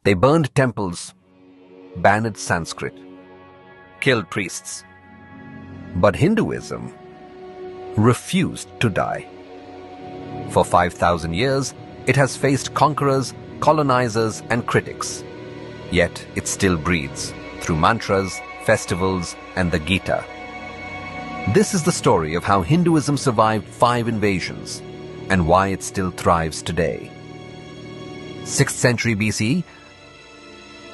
They burned temples, banned Sanskrit, killed priests. But Hinduism refused to die. For 5,000 years, it has faced conquerors, colonizers, and critics. Yet it still breathes through mantras, festivals, and the Gita. This is the story of how Hinduism survived 5 invasions and why it still thrives today. 6th century BCE,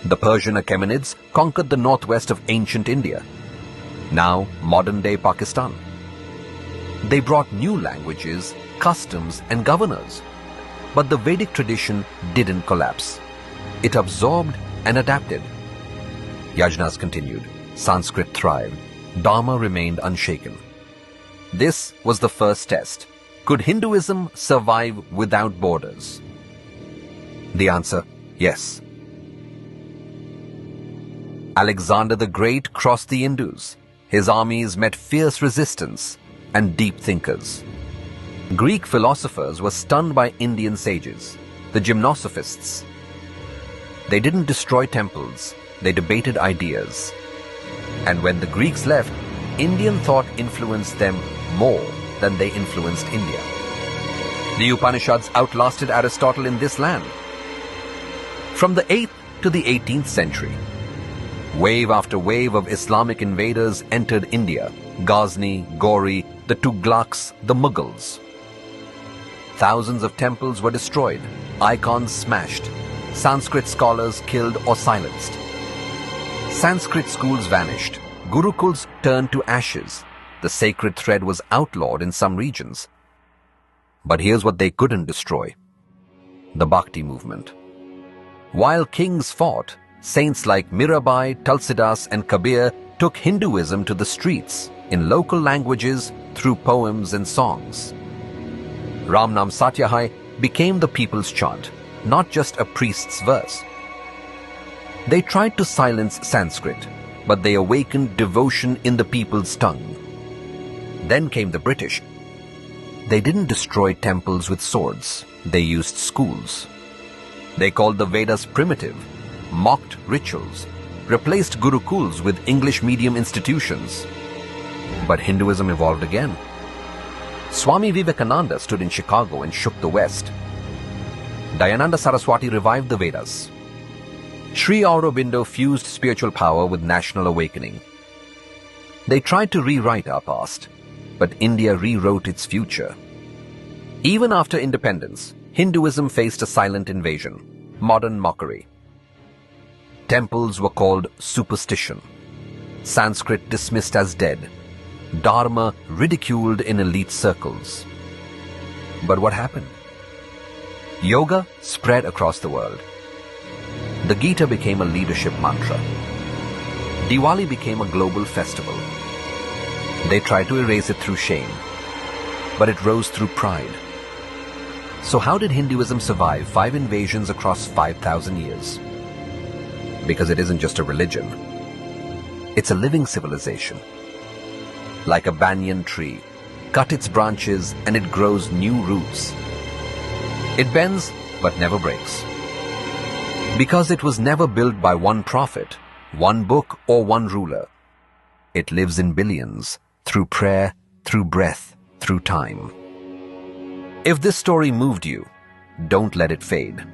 the Persian Achaemenids conquered the northwest of ancient India, now modern-day Pakistan. They brought new languages, customs, and governors. But the Vedic tradition didn't collapse. It absorbed and adapted. Yajnas continued. Sanskrit thrived. Dharma remained unshaken. This was the first test. Could Hinduism survive without borders? The answer, yes. Alexander the Great crossed the Indus. His armies met fierce resistance and deep thinkers. Greek philosophers were stunned by Indian sages, the gymnosophists. They didn't destroy temples, they debated ideas. And when the Greeks left, Indian thought influenced them more than they influenced India. The Upanishads outlasted Aristotle in this land. From the 8th to the 18th century, wave after wave of Islamic invaders entered India: Ghazni, Ghori, the Tughlaqs, the Mughals. Thousands of temples were destroyed, icons smashed, Sanskrit scholars killed or silenced. Sanskrit schools vanished, gurukuls turned to ashes, the sacred thread was outlawed in some regions. But here's what they couldn't destroy: the Bhakti movement. While kings fought, saints like Mirabai, Tulsidas, and Kabir took Hinduism to the streets in local languages through poems and songs. Ramnam Satyahai became the people's chant, not just a priest's verse. They tried to silence Sanskrit, but they awakened devotion in the people's tongue. Then came the British. They didn't destroy temples with swords, they used schools. They called the Vedas primitive, mocked rituals, replaced gurukuls with English medium institutions. But Hinduism evolved again. Swami Vivekananda stood in Chicago and shook the West. Dayananda Saraswati revived the Vedas. Sri Aurobindo fused spiritual power with national awakening. They tried to rewrite our past, but India rewrote its future. Even after independence, Hinduism faced a silent invasion, modern mockery. Temples were called superstition, Sanskrit dismissed as dead, Dharma ridiculed in elite circles. But what happened? Yoga spread across the world. The Gita became a leadership mantra. Diwali became a global festival. They tried to erase it through shame, but it rose through pride. So how did Hinduism survive 5 invasions across 5,000 years? Because it isn't just a religion. It's a living civilization. Like a banyan tree, cut its branches and it grows new roots. It bends but never breaks. Because it was never built by one prophet, one book, or one ruler. It lives in billions, through prayer, through breath, through time. If this story moved you, don't let it fade.